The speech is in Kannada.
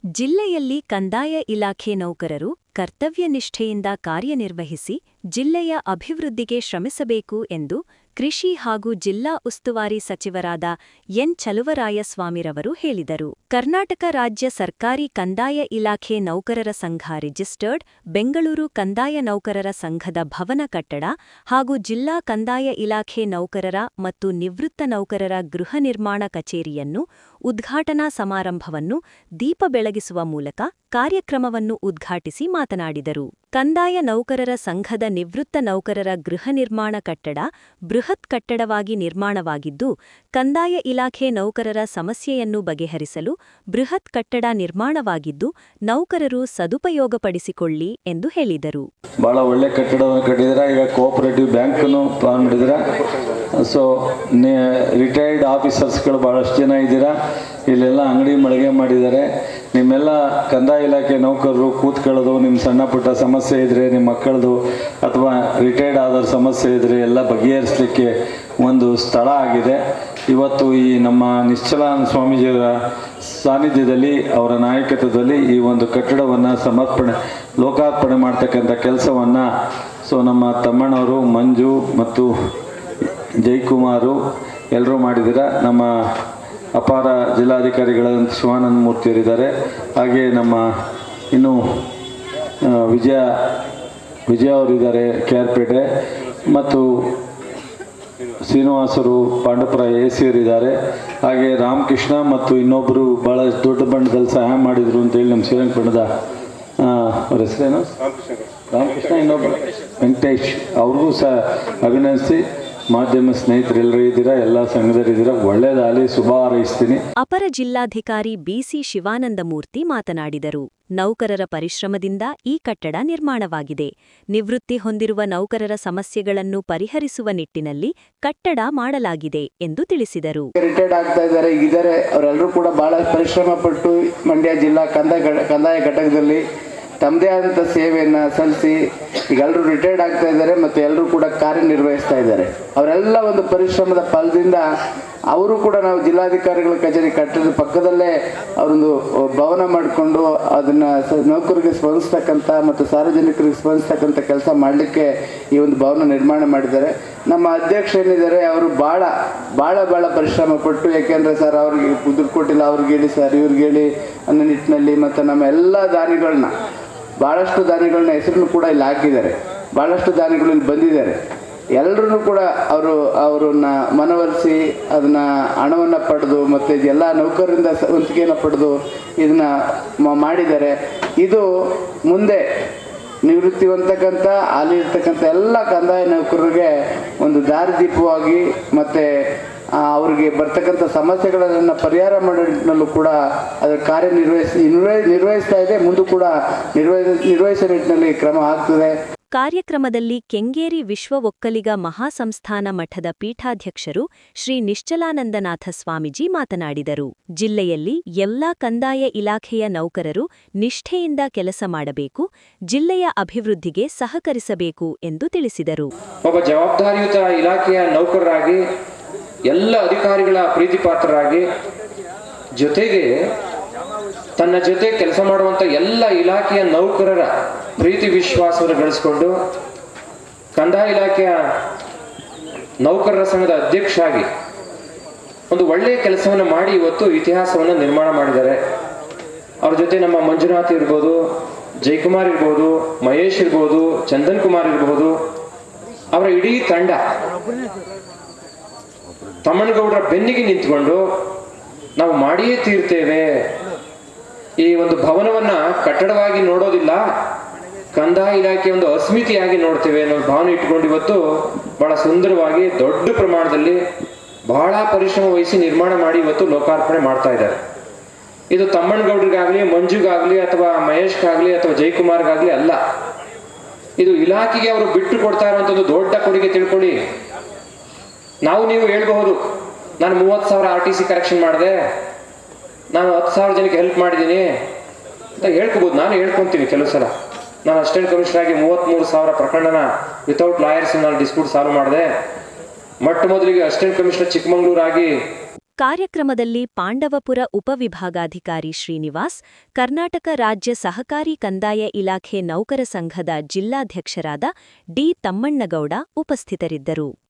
ಜಿಲ್ಲೆಯಲ್ಲಿ ಕಂದಾಯ ಇಲಾಖೆ ನೌಕರರು ಕರ್ತವ್ಯ ನಿಷ್ಠೆಯಿಂದ ಕಾರ್ಯನಿರ್ವಹಿಸಿ ಜಿಲ್ಲೆಯ ಅಭಿವೃದ್ಧಿಗೆ ಶ್ರಮಿಸಬೇಕು ಎಂದು ಕೃಷಿ ಹಾಗೂ ಜಿಲ್ಲಾ ಉಸ್ತುವಾರಿ ಸಚಿವರಾದ ಎನ್ ಚಲುವರಾಯಸ್ವಾಮಿರವರು ಹೇಳಿದರು. ಕರ್ನಾಟಕ ರಾಜ್ಯ ಸರ್ಕಾರಿ ಕಂದಾಯ ಇಲಾಖೆ ನೌಕರರ ಸಂಘ ರಿಜಿಸ್ಟರ್ಡ್, ಬೆಂಗಳೂರು ಕಂದಾಯ ನೌಕರರ ಸಂಘದ ಭವನ ಕಟ್ಟಡ ಹಾಗೂ ಜಿಲ್ಲಾ ಕಂದಾಯ ಇಲಾಖೆ ನೌಕರರ ಮತ್ತು ನಿವೃತ್ತ ನೌಕರರ ಗೃಹ ನಿರ್ಮಾಣ ಕಚೇರಿಯನ್ನು ಉದ್ಘಾಟನಾ ಸಮಾರಂಭವನ್ನು ದೀಪ ಬೆಳಗಿಸುವ ಮೂಲಕ ಕಾರ್ಯಕ್ರಮವನ್ನು ಉದ್ಘಾಟಿಸಿ ಮಾತನಾಡಿದರು. ಕಂದಾಯ ನೌಕರರ ಸಂಘದ ನಿವೃತ್ತ ನೌಕರರ ಗೃಹ ನಿರ್ಮಾಣ ಕಟ್ಟಡ ಬೃಹತ್ ಕಟ್ಟಡವಾಗಿ ನಿರ್ಮಾಣವಾಗಿದ್ದು, ಕಂದಾಯ ಇಲಾಖೆ ನೌಕರರ ಸಮಸ್ಯೆಯನ್ನು ಬಗೆಹರಿಸಲು ಬೃಹತ್ ಕಟ್ಟಡ ನಿರ್ಮಾಣವಾಗಿದ್ದು, ನೌಕರರು ಸದುಪಯೋಗಪಡಿಸಿಕೊಳ್ಳಿ ಎಂದು ಹೇಳಿದರು. ಬಹಳ ಒಳ್ಳೆ ಕಟ್ಟಡವನ್ನು ಕಟ್ಟಿದ್ದೀರಾ. ಈಗ ಕೋಆಪರೇಟಿವ್ ಬ್ಯಾಂಕನ್ನು ಪ್ಲಾನ್ ಮಾಡಿದ್ದೀರಾ. ಸೊ ರಿಟೈರ್ಡ್ ಆಫೀಸರ್ಸ್ಗಳು ಭಾಳಷ್ಟು ಜನ ಇದ್ದೀರಾ. ಇಲ್ಲೆಲ್ಲ ಅಂಗಡಿ ಮಳಿಗೆ ಮಾಡಿದ್ದಾರೆ. ನಿಮ್ಮೆಲ್ಲ ಕಂದಾಯ ಇಲಾಖೆ ನೌಕರರು ಕೂತ್ಕೊಳ್ಳೋದು, ನಿಮ್ಮ ಸಣ್ಣ ಪುಟ್ಟ ಸಮಸ್ಯೆ ಇದ್ದರೆ, ನಿಮ್ಮ ಮಕ್ಕಳದು ಅಥವಾ ರಿಟೈರ್ಡ್ ಆದವ್ರ ಸಮಸ್ಯೆ ಇದ್ದರೆ ಎಲ್ಲ ಬಗೆಹರಿಸಲಿಕ್ಕೆ ಒಂದು ಸ್ಥಳ ಆಗಿದೆ. ಇವತ್ತು ಈ ನಮ್ಮ ನಿಶ್ಚಲಾನಂದ ಸ್ವಾಮೀಜಿಯವರ ಸಾನ್ನಿಧ್ಯದಲ್ಲಿ, ಅವರ ನಾಯಕತ್ವದಲ್ಲಿ ಈ ಒಂದು ಕಟ್ಟಡವನ್ನು ಲೋಕಾರ್ಪಣೆ ಮಾಡ್ತಕ್ಕಂಥ ಕೆಲಸವನ್ನು ನಮ್ಮ ತಮ್ಮಣ್ಣವರು, ಮಂಜು ಮತ್ತು ಜಯಕುಮಾರು ಎಲ್ಲರೂ ಮಾಡಿದ್ದೀರಾ. ನಮ್ಮ ಅಪಾರ ಜಿಲ್ಲಾಧಿಕಾರಿಗಳಾದಂಥ ಶಿವಾನಂದ ಮೂರ್ತಿಯವರಿದ್ದಾರೆ. ಹಾಗೆ ನಮ್ಮ ಇನ್ನು ವಿಜಯ ಅವರಿದ್ದಾರೆ KR-ಪೇಟೆ, ಮತ್ತು ಶ್ರೀನಿವಾಸರು ಪಾಂಡಪುರ AC ಅವರಿದ್ದಾರೆ. ಹಾಗೆ ರಾಮಕೃಷ್ಣ ಮತ್ತು ಇನ್ನೊಬ್ಬರು ಭಾಳ ದೊಡ್ಡ ಬಣ್ಣದಲ್ಲಿ ಸಹಾಯ ಮಾಡಿದರು ಅಂತೇಳಿ ನಮ್ಮ ಶ್ರೀರಂಗಪಟ್ಟಣದ ಅವ್ರ ಹೆಸರೇನು ರಾಮಕೃಷ್ಣ, ಇನ್ನೊಬ್ಬರು ವೆಂಕಟೇಶ್, ಅವ್ರಿಗೂ ಸಹ ಅಭಿನಂದಿಸಿ. ಮಾಧ್ಯಮ ಸ್ನೇಹಿತರೆಲ್ಲರೂ ಇದ್ದೀರಾ, ಎಲ್ಲ ಸಂಘದಲ್ಲಿದ್ದೀರಾ, ಒಳ್ಳೆಯದಾಗಲಿ, ಶುಭ ಹಾರೈಸ್ತೀನಿ. ಅಪರ ಜಿಲ್ಲಾಧಿಕಾರಿ BC ಶಿವಾನಂದಮೂರ್ತಿ ಮಾತನಾಡಿದರು. ನೌಕರರ ಪರಿಶ್ರಮದಿಂದ ಈ ಕಟ್ಟಡ ನಿರ್ಮಾಣವಾಗಿದೆ. ನಿವೃತ್ತಿ ಹೊಂದಿರುವ ನೌಕರರ ಸಮಸ್ಯೆಗಳನ್ನು ಪರಿಹರಿಸುವ ನಿಟ್ಟಿನಲ್ಲಿ ಕಟ್ಟಡ ಮಾಡಲಾಗಿದೆ ಎಂದು ತಿಳಿಸಿದರು. ರಿಟೈರ್ಡ್ ಆಗ್ತಾ ಇದ್ದಾರೆ, ಅವರೆಲ್ಲರೂ ಕೂಡ ಬಹಳ ಪರಿಶ್ರಮ ಪಟ್ಟು ಮಂಡ್ಯ ಜಿಲ್ಲಾ ಕಂದಾಯ ಘಟಕದಲ್ಲಿ ತಮ್ಮದೇ ಆದಂಥ ಸೇವೆಯನ್ನು ಸಲ್ಲಿಸಿ ಈಗ ಎಲ್ಲರೂ ರಿಟೈರ್ಡ್ ಆಗ್ತಾ ಇದ್ದಾರೆ ಮತ್ತು ಎಲ್ಲರೂ ಕೂಡ ಕಾರ್ಯನಿರ್ವಹಿಸ್ತಾ ಇದ್ದಾರೆ. ಅವರೆಲ್ಲ ಒಂದು ಪರಿಶ್ರಮದ ಫಲದಿಂದ ಅವರು ಕೂಡ ನಾವು ಜಿಲ್ಲಾಧಿಕಾರಿಗಳ ಕಚೇರಿ ಕಟ್ಟಡದ ಪಕ್ಕದಲ್ಲೇ ಅವರೊಂದು ಭವನ ಮಾಡಿಕೊಂಡು ಅದನ್ನು ನೌಕರಿಗೆ ಸ್ಪಂದಿಸ್ತಕ್ಕಂಥ ಮತ್ತು ಸಾರ್ವಜನಿಕರಿಗೆ ಸ್ಪಂದಿಸ್ತಕ್ಕಂಥ ಕೆಲಸ ಮಾಡಲಿಕ್ಕೆ ಈ ಒಂದು ಭವನ ನಿರ್ಮಾಣ ಮಾಡಿದ್ದಾರೆ. ನಮ್ಮ ಅಧ್ಯಕ್ಷ ಏನಿದ್ದಾರೆ ಅವರು ಭಾಳ ಪರಿಶ್ರಮ ಪಟ್ಟು, ಯಾಕೆಂದರೆ ಸರ್ ಅವ್ರಿಗೆ ದುಡ್ಡು ಕೊಟ್ಟಿಲ್ಲ, ಅವ್ರಿಗೆ ಹೇಳಿ ಸರ್ ಇವ್ರಿಗೆ ಹೇಳಿ ಅನ್ನೋ ನಿಟ್ಟಿನಲ್ಲಿ, ಮತ್ತು ನಮ್ಮ ಎಲ್ಲ ಭಾಳಷ್ಟು ದಾನಿಗಳನ್ನ ಹೆಸರನ್ನು ಕೂಡ ಇಲ್ಲಿ ಹಾಕಿದ್ದಾರೆ. ಭಾಳಷ್ಟು ದಾನಿಗಳು ಇಲ್ಲಿ ಬಂದಿದ್ದಾರೆ. ಎಲ್ಲರೂ ಕೂಡ ಅವರನ್ನ ಮನವೊಲಿಸಿ ಅದನ್ನು ಹಣವನ್ನು ಪಡೆದು ಮತ್ತು ಎಲ್ಲ ನೌಕರರಿಂದ ವಂತಿಗೆಯನ್ನು ಪಡೆದು ಇದನ್ನು ಮಾಡಿದ್ದಾರೆ. ಇದು ಮುಂದೆ ನಿವೃತ್ತಿ ಹೊಂದತಕ್ಕಂಥ ಅಲ್ಲಿರ್ತಕ್ಕಂಥ ಎಲ್ಲ ಕಂದಾಯ ನೌಕರರಿಗೆ ಒಂದು ದಾರಿದೀಪವಾಗಿ ಮತ್ತು ಅವ್ರಿಗೆ ಬರ್ತಕ್ಕಂಥ ಸಮಸ್ಯೆಗಳನ್ನು ಪರಿಹಾರ ಮಾಡಲು ಕೂಡ ಅದರ ನಿರ್ವಹಿಸ್ತಾ ಇದೆ. ಮುಂದೆ ಕೂಡ ನಿರ್ವಹಿಸುವ ನಿಟ್ಟಿನಲ್ಲಿ ಕ್ರಮ ಆಗ್ತದೆ. ಕಾರ್ಯಕ್ರಮದಲ್ಲಿ ಕೆಂಗೇರಿ ವಿಶ್ವ ಒಕ್ಕಲಿಗ ಮಹಾಸಂಸ್ಥಾನ ಮಠದ ಪೀಠಾಧ್ಯಕ್ಷರು ಶ್ರೀ ನಿಶ್ಚಲಾನಂದನಾಥ ಸ್ವಾಮೀಜಿ ಮಾತನಾಡಿದರು. ಜಿಲ್ಲೆಯಲ್ಲಿ ಎಲ್ಲಾ ಕಂದಾಯ ಇಲಾಖೆಯ ನೌಕರರು ನಿಷ್ಠೆಯಿಂದ ಕೆಲಸ ಮಾಡಬೇಕು, ಜಿಲ್ಲೆಯ ಅಭಿವೃದ್ಧಿಗೆ ಸಹಕರಿಸಬೇಕು ಎಂದು ತಿಳಿಸಿದರು. ಒಬ್ಬ ಜವಾಬ್ದಾರಿಯುತ ಇಲಾಖೆಯ ನೌಕರರಾಗಿ, ಎಲ್ಲ ಅಧಿಕಾರಿಗಳ ಪ್ರೀತಿಪಾತ್ರರಾಗಿ, ಜೊತೆಗೆ ತನ್ನ ಜೊತೆ ಕೆಲಸ ಮಾಡುವಂಥ ಎಲ್ಲ ಇಲಾಖೆಯ ನೌಕರರ ಪ್ರೀತಿ ವಿಶ್ವಾಸವನ್ನು ಗಳಿಸಿಕೊಂಡು ಕಂದಾಯ ಇಲಾಖೆಯ ನೌಕರರ ಸಂಘದ ಅಧ್ಯಕ್ಷ ಆಗಿ ಒಂದು ಒಳ್ಳೆಯ ಕೆಲಸವನ್ನು ಮಾಡಿ ಇವತ್ತು ಇತಿಹಾಸವನ್ನು ನಿರ್ಮಾಣ ಮಾಡಿದ್ದಾರೆ. ಅವ್ರ ಜೊತೆ ನಮ್ಮ ಮಂಜುನಾಥ್ ಇರ್ಬೋದು, ಜಯಕುಮಾರ್ ಇರ್ಬೋದು, ಮಹೇಶ್ ಇರ್ಬೋದು, ಚಂದನ್ ಕುಮಾರ್ ಇರ್ಬೋದು, ಅವರ ಇಡೀ ತಂಡ ತಮ್ಮನಗೌಡರ ಬೆನ್ನಿಗೆ ನಿಂತ್ಕೊಂಡು ನಾವು ಮಾಡಿಯೇ ತೀರ್ತೇವೆ, ಈ ಒಂದು ಭವನವನ್ನ ಕಟ್ಟಡವಾಗಿ ನೋಡೋದಿಲ್ಲ, ಕಂದಾಯ ಇಲಾಖೆ ಒಂದು ಅಸ್ಮಿತೆಯಾಗಿ ನೋಡ್ತೇವೆ ಅನ್ನೋ ಭಾವನೆ ಇಟ್ಕೊಂಡು ಇವತ್ತು ಬಹಳ ಸುಂದರವಾಗಿ ದೊಡ್ಡ ಪ್ರಮಾಣದಲ್ಲಿ ಬಹಳ ಪರಿಶ್ರಮ ವಹಿಸಿ ನಿರ್ಮಾಣ ಮಾಡಿ ಇವತ್ತು ಲೋಕಾರ್ಪಣೆ ಮಾಡ್ತಾ ಇದ್ದಾರೆ. ಇದು ತಮ್ಮನಗೌಡರಿಗಾಗ್ಲಿ, ಮಂಜುಗಾಗ್ಲಿ, ಅಥವಾ ಮಹೇಶ್ಗಾಗ್ಲಿ, ಅಥವಾ ಜಯಕುಮಾರ್ಗಾಗ್ಲಿ ಅಲ್ಲ, ಇದು ಇಲಾಖೆಗೆ ಅವರು ಬಿಟ್ಟು ಕೊಡ್ತಾ ಇರುವಂತದ್ದು ದೊಡ್ಡ ಕೊಡುಗೆ. ತಿಳ್ಕೊಳ್ಳಿ, ನಾವು ನೀವು ಹೇಳ್ಬಹುದು, ನಾನು 30,000 RTC ಕರೆಕ್ಷನ್ ಮಾಡಿದೆ, ನಾನು 10,000 ಜನಕ್ಕೆ ಹೆಲ್ಪ್ ಮಾಡಿದ್ದೀನಿ ಅಂತ ಹೇಳ್ಕೋಬಹುದು. ನಾನು ಹೇಳ್ಕೊಂತೀನಿ ಕೆಲವು ಸಲ. ನಾನು ಅಸಿಸ್ಟೆಂಟ್ ಕಮಿಷನರ್ ಆಗಿ 33,000 ಪ್ರಕರಣನ ವಿತೌಟ್ ಲಾಯರ್ಸ್ ನಾನು ಡಿಸ್ಪ್ಯೂಟ್ ಸಾಲ್ವ್ ಮಾಡಿದೆ. ಮೊದಲಿಗೆ ಅಸಿಸ್ಟೆಂಟ್ ಕಮಿಷನರ್ ಚಿಕ್ಕಮಗಳೂರಾಗಿ ಕಾರ್ಯಕ್ರಮದಲ್ಲಿ ಪಾಂಡವಪುರ ಉಪವಿಭಾಗಾಧಿಕಾರಿ ಶ್ರೀನಿವಾಸ್, ಕರ್ನಾಟಕ ರಾಜ್ಯ ಸಹಕಾರಿ ಕಂದಾಯ ಇಲಾಖೆ ನೌಕರ ಸಂಘದ ಜಿಲ್ಲಾಧ್ಯಕ್ಷರಾದ ಡಿ ತಮ್ಮಣ್ಣಗೌಡ ಉಪಸ್ಥಿತರಿದ್ದರು.